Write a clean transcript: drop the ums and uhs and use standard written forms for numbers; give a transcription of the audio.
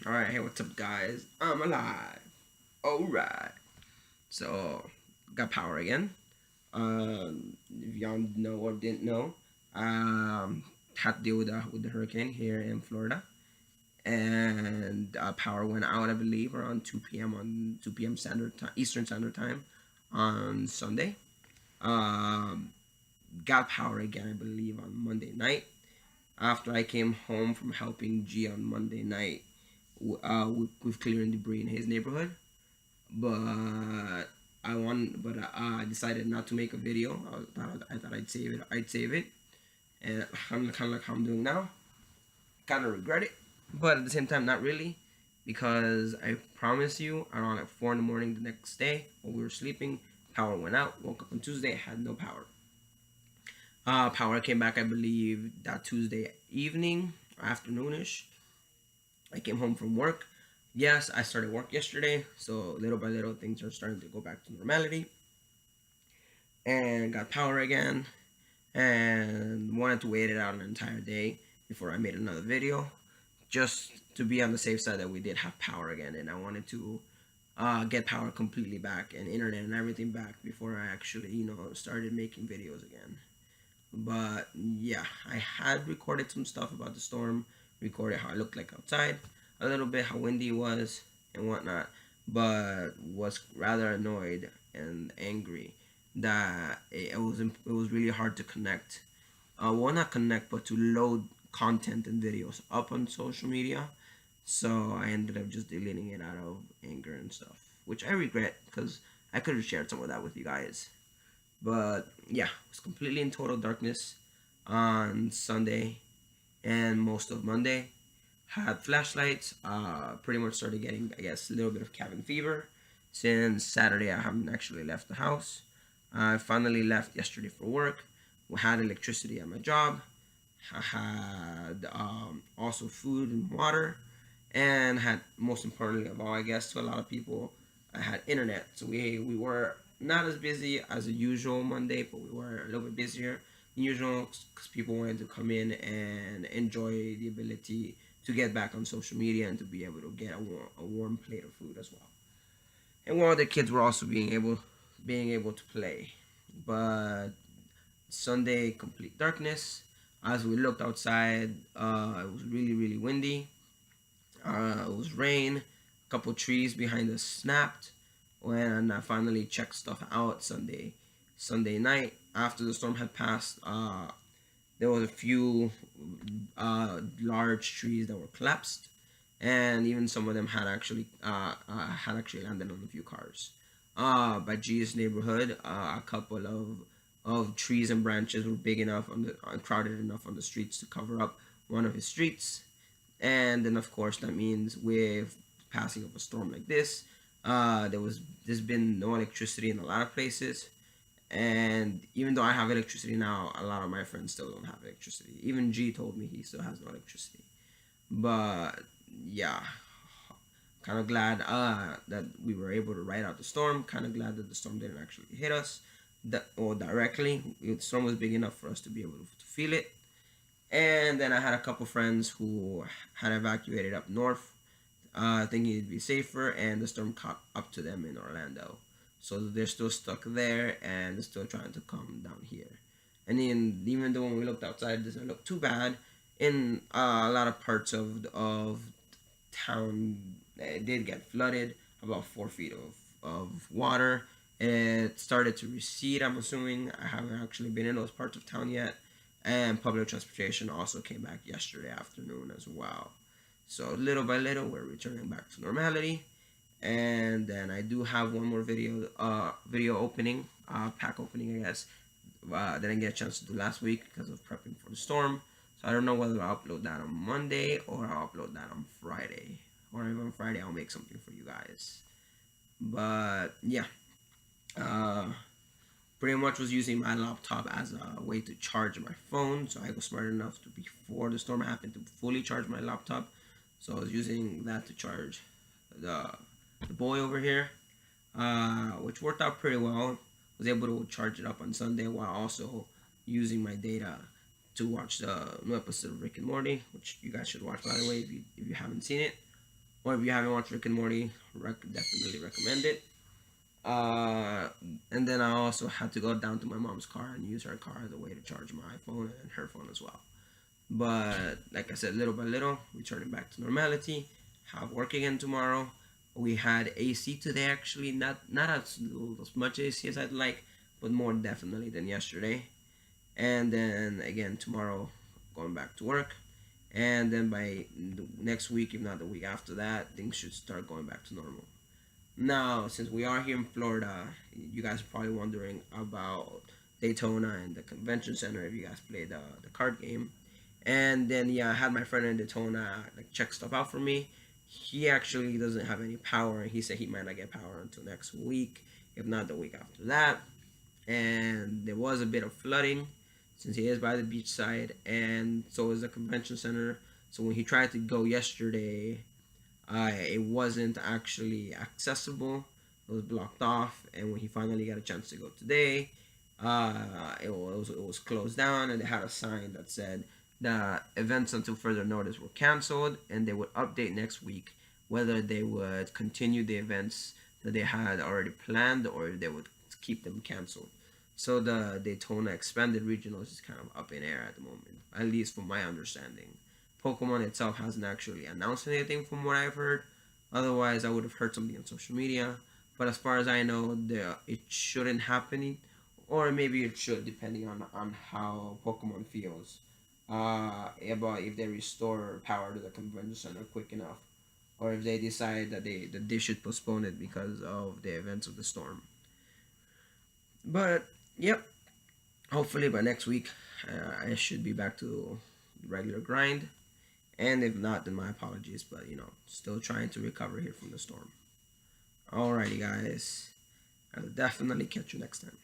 Alright, hey, what's up, guys? I'm alive. Alright. So, got power again. If y'all know or didn't know, had to deal with the hurricane here in Florida. And power went out, I believe, around 2 p.m. on 2 p.m. Standard time, Eastern Standard Time on Sunday. Um, got power again, I believe, on Monday night. After I came home from helping G on Monday night with clearing debris in his neighborhood, but I decided not to make a video. I thought I'd save it. And I'm kind of like how I'm doing now. Kind of regret it, but at the same time, not really, because I promise you, around like 4 in the morning the next day, while we were sleeping, power went out. Woke up on Tuesday, had no power. Power came back, I believe, that Tuesday evening, afternoonish. I came home from work. Yes, I started work yesterday, so little by little things are starting to go back to normality. And got power again, and wanted to wait it out an entire day before I made another video, just to be on the safe side that we did have power again. And I wanted to get power completely back and internet and everything back before I actually, started making videos again. But yeah, I had recorded some stuff about the storm, recorded how it looked like outside, a little bit how windy it was and whatnot, but was rather annoyed and angry that it was really hard to connect. Well, not connect, but to load content and videos up on social media. So I ended up just deleting it out of anger and stuff, which I regret because I could have shared some of that with you guys. But yeah, it was completely in total darkness on Sunday and most of Monday. Had flashlights. Pretty much started getting, I guess, a little bit of cabin fever. Since Saturday, I haven't actually left the house. I finally left yesterday for work. We had electricity at my job. I had also food and water, and had, most importantly of all, I guess, to a lot of people, I had internet. So we were not as busy as a usual Monday, but we were a little bit busier than usual because people wanted to come in and enjoy the ability to get back on social media and to be able to get a warm plate of food as well. And while the kids were also being able to play. But Sunday, complete darkness. As we looked outside, it was really, really windy. It was rain. A couple trees behind us snapped. When I finally checked stuff out Sunday night after the storm had passed, there was a few large trees that were collapsed, and even some of them had actually landed on a few cars. By G's neighborhood, a couple of trees and branches were big enough crowded enough on the streets to cover up one of his streets. And then, of course, that means with passing of a storm like this, there's been no electricity in a lot of places. And even though I have electricity now, a lot of my friends still don't have electricity. Even G told me he still has no electricity. But yeah, kind of glad that we were able to ride out the storm. Kind of glad that the storm didn't actually hit us or directly. The storm was big enough for us to be able to feel it. And then I had a couple friends who had evacuated up north, thinking it'd be safer, and the storm caught up to them in Orlando. So they're still stuck there and they're still trying to come down here. And then, even though when we looked outside, it doesn't look too bad. In a lot of parts of town, it did get flooded, about 4 feet of water. It started to recede, I'm assuming. I haven't actually been in those parts of town yet. And public transportation also came back yesterday afternoon as well. So little by little, we're returning back to normality. And then I do have one more video opening, pack opening, I guess. Didn't get a chance to do last week because of prepping for the storm. So I don't know whether I'll upload that on Monday or I'll upload that on Friday. Or even on Friday, I'll make something for you guys. But yeah, uh, pretty much was using my laptop as a way to charge my phone. So I was smart enough to, before the storm happened, to fully charge my laptop. So I was using that to charge the boy over here, which worked out pretty well. Was able to charge it up on Sunday while also using my data to watch the new episode of Rick and Morty, which you guys should watch, by the way, if you haven't seen it. or if you haven't watched Rick and Morty, definitely recommend it. Uh, and then I also had to go down to my mom's car and use her car as a way to charge my phone and her phone as well. But like I said, little by little, returning back to normality. Have work again tomorrow. We had AC today, actually, not as much AC as I'd like, but more definitely than yesterday. And then again tomorrow, going back to work. And then by next week, if not the week after that, things should start going back to normal. Now, since we are here in Florida, you guys are probably wondering about Daytona and the convention center if you guys play the card game. And then yeah, I had my friend in Daytona like check stuff out for me. He actually doesn't have any power, and he said he might not get power until next week, if not the week after that. And there was a bit of flooding since he is by the beach side, and so is the convention center. So when he tried to go yesterday, it wasn't actually accessible. It was blocked off, and when he finally got a chance to go today, it was closed down, and they had a sign that said the events until further notice were canceled, and they would update next week whether they would continue the events that they had already planned or if they would keep them canceled. So the Daytona Expanded Regionals is kind of up in air at the moment, at least from my understanding. Pokemon itself hasn't actually announced anything from what I've heard. Otherwise, I would have heard something on social media. But as far as I know, it shouldn't happen, or maybe it should, depending on how Pokemon feels about if they restore power to the convention center quick enough, or if they decide that they should postpone it because of the events of the storm. But yep, hopefully by next week, I should be back to regular grind. And if not, then my apologies. But still trying to recover here from the storm. Alrighty, guys. I'll definitely catch you next time.